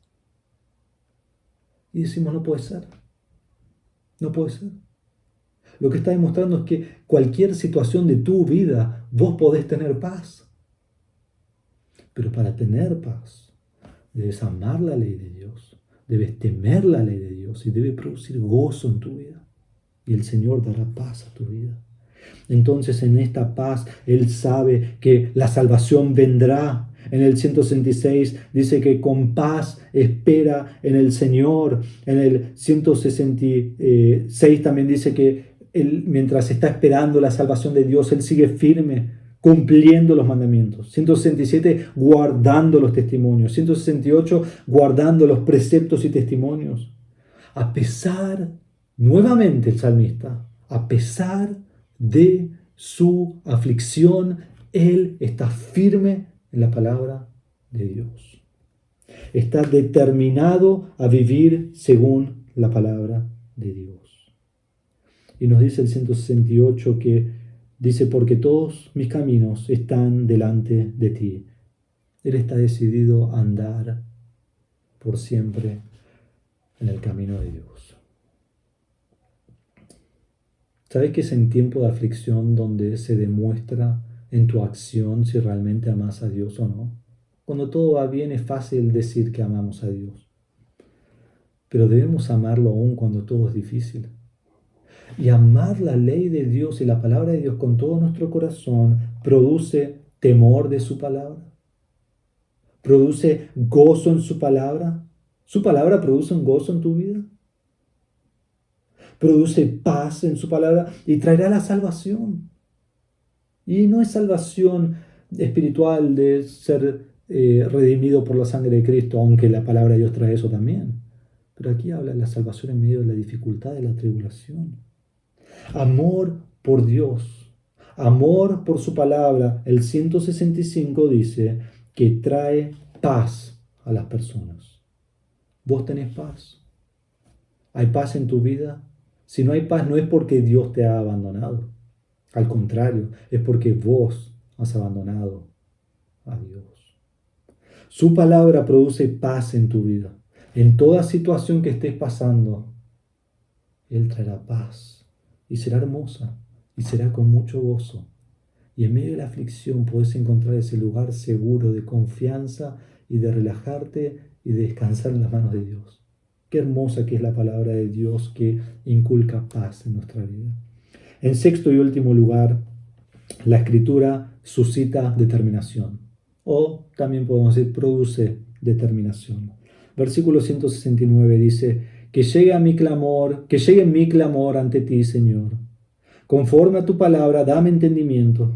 Y decimos, no puede ser. No puede ser. Lo que está demostrando es que cualquier situación de tu vida, vos podés tener paz. Pero para tener paz, debes amar la ley de Dios, debes temer la ley de Dios y debe producir gozo en tu vida. Y el Señor dará paz a tu vida. Entonces en esta paz Él sabe que la salvación vendrá. En el 166 dice que con paz espera en el Señor. En el 166 también dice que Él, mientras está esperando la salvación de Dios, Él sigue firme, cumpliendo los mandamientos. 167, guardando los testimonios. 168, guardando los preceptos y testimonios. A pesar, nuevamente el salmista, a pesar de su aflicción, él está firme en la palabra de Dios. Está determinado a vivir según la palabra de Dios. Y nos dice el 168 que dice, porque todos mis caminos están delante de ti. Él está decidido a andar por siempre en el camino de Dios. ¿Sabes que es en tiempo de aflicción donde se demuestra en tu acción si realmente amas a Dios o no? Cuando todo va bien es fácil decir que amamos a Dios. Pero debemos amarlo aún cuando todo es difícil. Y amar la ley de Dios y la palabra de Dios con todo nuestro corazón produce temor de su palabra. Produce gozo en su palabra. ¿Su palabra produce un gozo en tu vida? Produce paz en su palabra y traerá la salvación. Y no es salvación espiritual de ser redimido por la sangre de Cristo, aunque la palabra de Dios trae eso también. Pero aquí habla de la salvación en medio de la dificultad, de la tribulación. Amor por Dios, amor por su palabra. El 165 dice que trae paz a las personas. ¿Vos tenés paz? ¿Hay paz en tu vida? Si no hay paz, no es porque Dios te ha abandonado. Al contrario, es porque vos has abandonado a Dios. Su palabra produce paz en tu vida. En toda situación que estés pasando, Él traerá paz. Y será hermosa. Y será con mucho gozo. Y en medio de la aflicción puedes encontrar ese lugar seguro de confianza y de relajarte y de descansar en las manos de Dios. Qué hermosa que es la palabra de Dios que inculca paz en nuestra vida. En sexto y último lugar, la Escritura suscita determinación. O también podemos decir produce determinación. Versículo 169 dice, que llegue mi clamor ante ti, Señor. Conforme a tu palabra, dame entendimiento.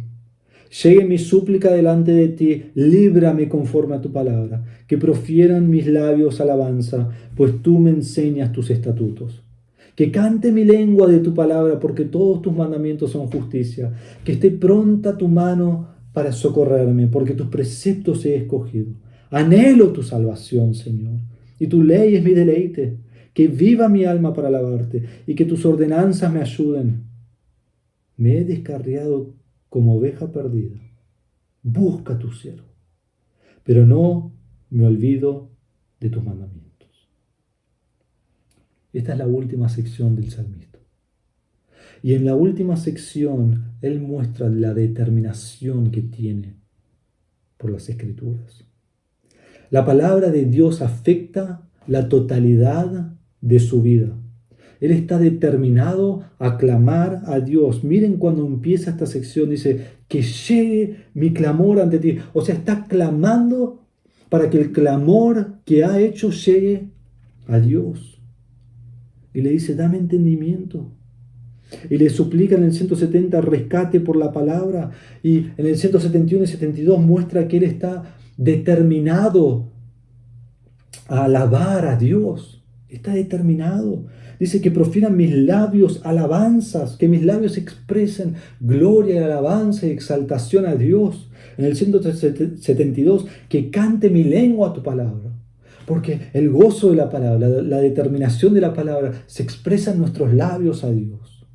Llegue mi súplica delante de ti, líbrame conforme a tu palabra. Que profieran mis labios alabanza, pues tú me enseñas tus estatutos. Que cante mi lengua de tu palabra, porque todos tus mandamientos son justicia. Que esté pronta tu mano para socorrerme, porque tus preceptos he escogido. Anhelo tu salvación, Señor, y tu ley es mi deleite. Que viva mi alma para alabarte, y que tus ordenanzas me ayuden. Me he descarriado como oveja perdida. Busca a tu siervo, pero no me olvido de tus mandamientos. Esta es la última sección del salmista. Y en la última sección, él muestra la determinación que tiene por las Escrituras. La palabra de Dios afecta la totalidad de su vida. Él está determinado a clamar a Dios. Miren cuando empieza esta sección, dice, que llegue mi clamor ante ti. O sea, está clamando para que el clamor que ha hecho llegue a Dios. Y le dice, dame entendimiento. Y le suplica en el 170 rescate por la palabra. Y en el 171 y 72 muestra que él está determinado a alabar a Dios. Está determinado. Dice que profieran mis labios alabanzas, que mis labios expresen gloria y alabanza y exaltación a Dios. En el 172, que cante mi lengua tu palabra. Porque el gozo de la palabra, la determinación de la palabra, se expresa en nuestros labios a Dios.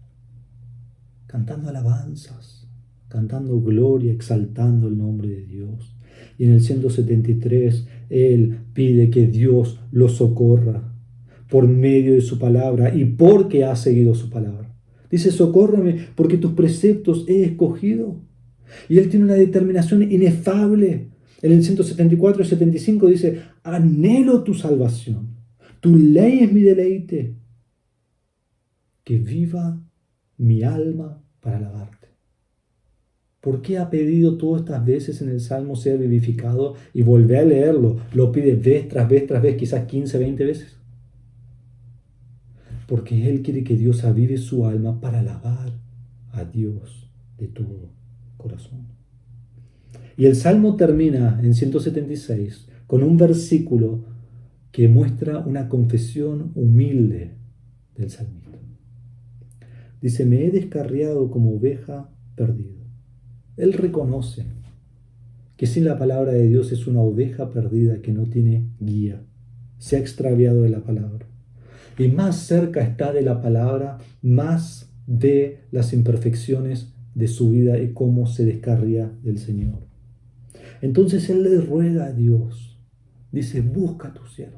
Cantando alabanzas, cantando gloria, exaltando el nombre de Dios. Y en el 173, él pide que Dios lo socorra por medio de su palabra y porque ha seguido su palabra. Dice, socórreme porque tus preceptos he escogido. Y él tiene una determinación inefable. En el 174 y 75 dice, anhelo tu salvación. Tu ley es mi deleite. Que viva mi alma para alabarte. ¿Por qué ha pedido todas estas veces en el Salmo ser vivificado? Y volver a leerlo. Lo pide vez tras vez tras vez, quizás 15, 20 veces. Porque él quiere que Dios avive su alma para alabar a Dios de todo corazón. Y el Salmo termina en 176 con un versículo que muestra una confesión humilde del salmista. Dice, me he descarriado como oveja perdida. Él reconoce que sin la palabra de Dios es una oveja perdida que no tiene guía. Se ha extraviado de la palabra. Y más cerca está de la palabra, más ve las imperfecciones de su vida y cómo se descarría del Señor. Entonces él le ruega a Dios, dice, busca a tu siervo.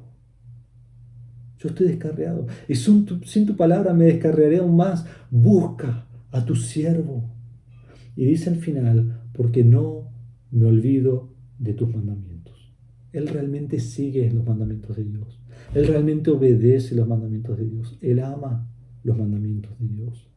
Yo estoy descarriado y sin tu palabra me descarriaré aún más. Busca a tu siervo. Y dice al final, porque no me olvido de tus mandamientos. Él realmente sigue los mandamientos de Dios. Él realmente obedece los mandamientos de Dios. Él ama los mandamientos de Dios.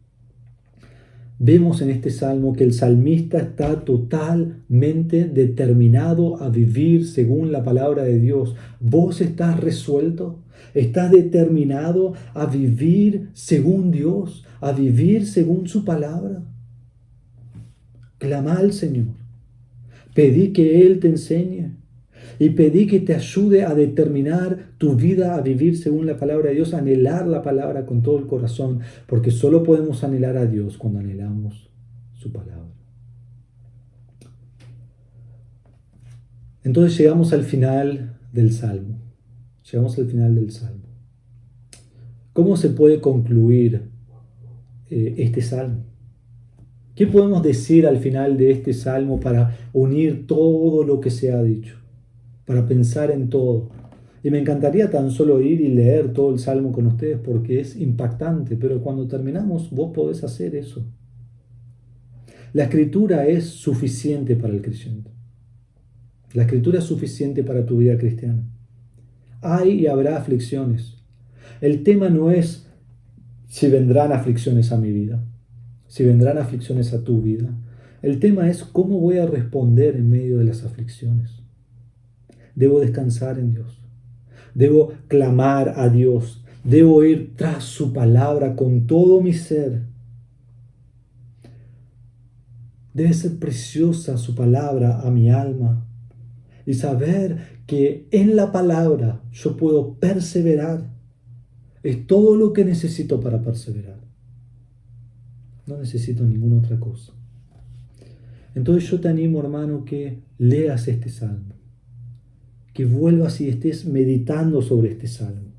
Vemos en este salmo que el salmista está totalmente determinado a vivir según la palabra de Dios. ¿Vos estás resuelto? ¿Estás determinado a vivir según Dios? ¿A vivir según su palabra? Clama al Señor. Pedí que Él te enseñe. Y pedí que te ayude a determinar tu vida, a vivir según la palabra de Dios, a anhelar la palabra con todo el corazón, porque solo podemos anhelar a Dios cuando anhelamos su palabra. Entonces llegamos al final del Salmo. Llegamos al final del Salmo. ¿Cómo se puede concluir este Salmo? ¿Qué podemos decir al final de este Salmo para unir todo lo que se ha dicho? Para pensar en todo. Y me encantaría tan solo ir y leer todo el Salmo con ustedes porque es impactante, pero cuando terminamos vos podés hacer eso. La Escritura es suficiente para el creyente. La Escritura es suficiente para tu vida cristiana. Hay y habrá aflicciones. El tema no es si vendrán aflicciones a mi vida, si vendrán aflicciones a tu vida. El tema es cómo voy a responder en medio de las aflicciones. Debo descansar en Dios. Debo clamar a Dios. Debo ir tras su palabra con todo mi ser. Debe ser preciosa su palabra a mi alma. Y saber que en la palabra yo puedo perseverar. Es todo lo que necesito para perseverar. No necesito ninguna otra cosa. Entonces yo te animo, hermano, que leas este salmo. Que vuelvas y estés meditando sobre este salmo.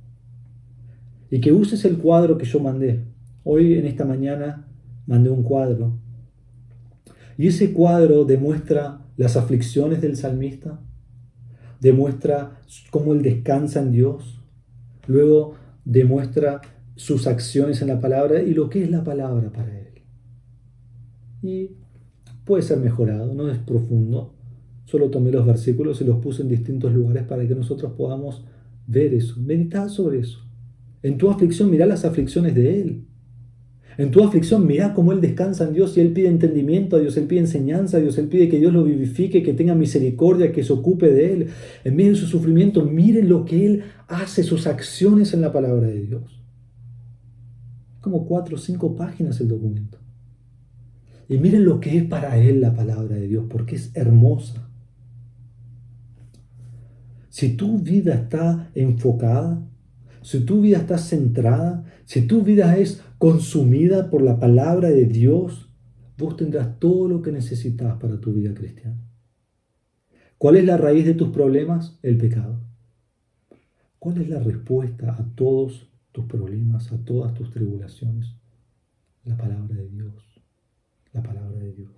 Y que uses el cuadro que yo mandé. Hoy en esta mañana mandé un cuadro. Y ese cuadro demuestra las aflicciones del salmista. Demuestra cómo él descansa en Dios. Luego demuestra sus acciones en la palabra y lo que es la palabra para él. Y puede ser mejorado, no es profundo. Solo tomé los versículos y los puse en distintos lugares para que nosotros podamos ver eso, meditar sobre eso. En tu aflicción, mirá las aflicciones de Él. En tu aflicción, mirá cómo Él descansa en Dios y Él pide entendimiento a Dios, Él pide enseñanza a Dios, Él pide que Dios lo vivifique, que tenga misericordia, que se ocupe de Él. En medio de su sufrimiento, miren lo que Él hace, sus acciones en la palabra de Dios. Como 4 o 5 páginas el documento. Y miren lo que es para Él la palabra de Dios, porque es hermosa. Si tu vida está enfocada, si tu vida está centrada, si tu vida es consumida por la palabra de Dios, vos tendrás todo lo que necesitas para tu vida cristiana. ¿Cuál es la raíz de tus problemas? El pecado. ¿Cuál es la respuesta a todos tus problemas, a todas tus tribulaciones? La palabra de Dios. La palabra de Dios.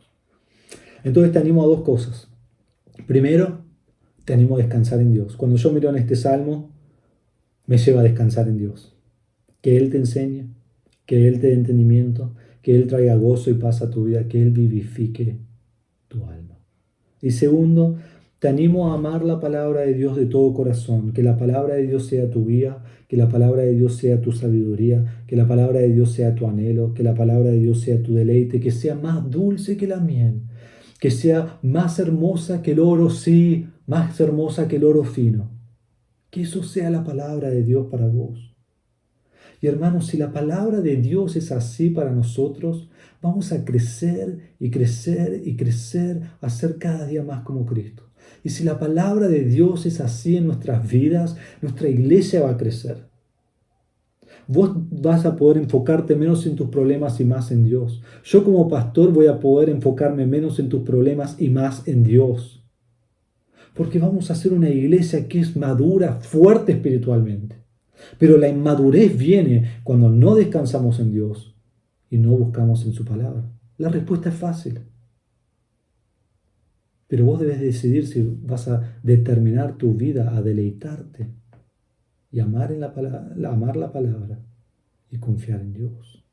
Entonces te animo a 2 cosas. Primero, te animo a descansar en Dios. Cuando yo miro en este salmo, me lleva a descansar en Dios. Que Él te enseñe, que Él te dé entendimiento, que Él traiga gozo y paz a tu vida, que Él vivifique tu alma. Y segundo, te animo a amar la palabra de Dios de todo corazón, que la palabra de Dios sea tu guía, que la palabra de Dios sea tu sabiduría, que la palabra de Dios sea tu anhelo, que la palabra de Dios sea tu deleite, que sea más dulce que la miel, que sea más hermosa que el oro, sí, más hermosa que el oro fino. Que eso sea la palabra de Dios para vos. Y hermanos, si la palabra de Dios es así para nosotros, vamos a crecer y crecer y crecer, a ser cada día más como Cristo. Y si la palabra de Dios es así en nuestras vidas, nuestra iglesia va a crecer. Vos vas a poder enfocarte menos en tus problemas y más en Dios. Yo como pastor voy a poder enfocarme menos en tus problemas y más en Dios. Porque vamos a ser una iglesia que es madura, fuerte espiritualmente. Pero la inmadurez viene cuando no descansamos en Dios y no buscamos en su palabra. La respuesta es fácil. Pero vos debes decidir si vas a determinar tu vida a deleitarte y amar la palabra y confiar en Dios.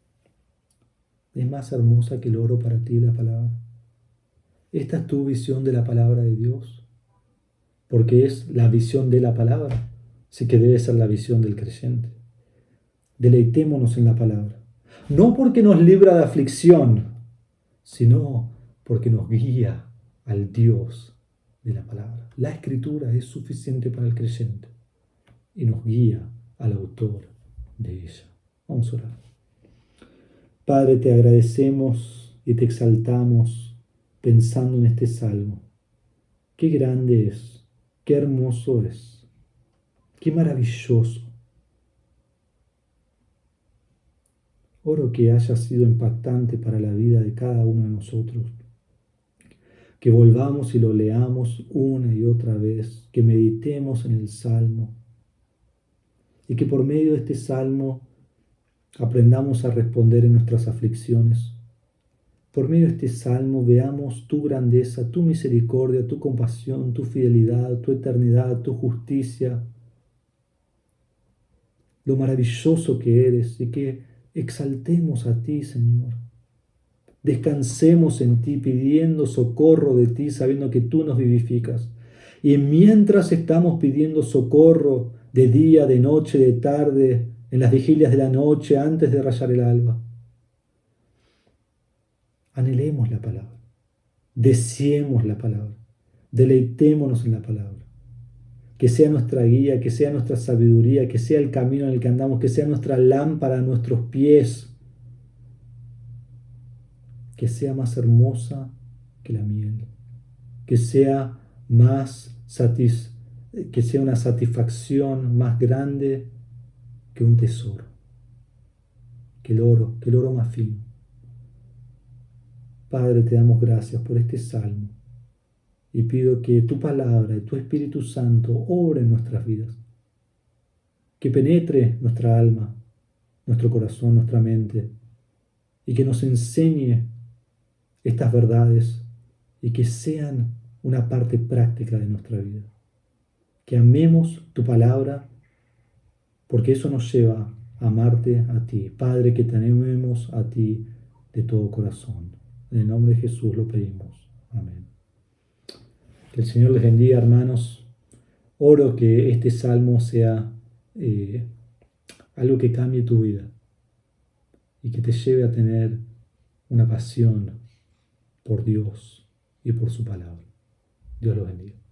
Es más hermosa que el oro para ti la palabra. Esta es tu visión de la palabra de Dios. Porque es la visión de la palabra, así que debe ser la visión del creyente. Deleitémonos en la palabra, no porque nos libra de aflicción, sino porque nos guía al Dios de la palabra. La Escritura es suficiente para el creyente y nos guía al autor de ella. Vamos a orar. Padre, te agradecemos y te exaltamos pensando en este salmo. Qué grande es. Qué hermoso es, qué maravilloso. Oro que haya sido impactante para la vida de cada uno de nosotros. Que volvamos y lo leamos una y otra vez, que meditemos en el Salmo y que por medio de este Salmo aprendamos a responder en nuestras aflicciones. Por medio de este salmo veamos tu grandeza, tu misericordia, tu compasión, tu fidelidad, tu eternidad, tu justicia, lo maravilloso que eres y que exaltemos a ti, Señor. Descansemos en ti, pidiendo socorro de ti, sabiendo que tú nos vivificas. Y mientras estamos pidiendo socorro de día, de noche, de tarde, en las vigilias de la noche, antes de rayar el alba, anhelemos la palabra, deseemos la palabra, deleitémonos en la palabra. Que sea nuestra guía, que sea nuestra sabiduría, que sea el camino en el que andamos, que sea nuestra lámpara a nuestros pies, que sea más hermosa que la miel, que sea que sea una satisfacción más grande que un tesoro, que el oro más fino. Padre, te damos gracias por este salmo y pido que tu palabra y tu Espíritu Santo obre en nuestras vidas, que penetre nuestra alma, nuestro corazón, nuestra mente y que nos enseñe estas verdades y que sean una parte práctica de nuestra vida. Que amemos tu palabra porque eso nos lleva a amarte a ti. Padre, que te amemos a ti de todo corazón. En el nombre de Jesús lo pedimos. Amén. Que el Señor les bendiga, hermanos. Oro que este salmo sea algo que cambie tu vida y que te lleve a tener una pasión por Dios y por su palabra. Dios los bendiga.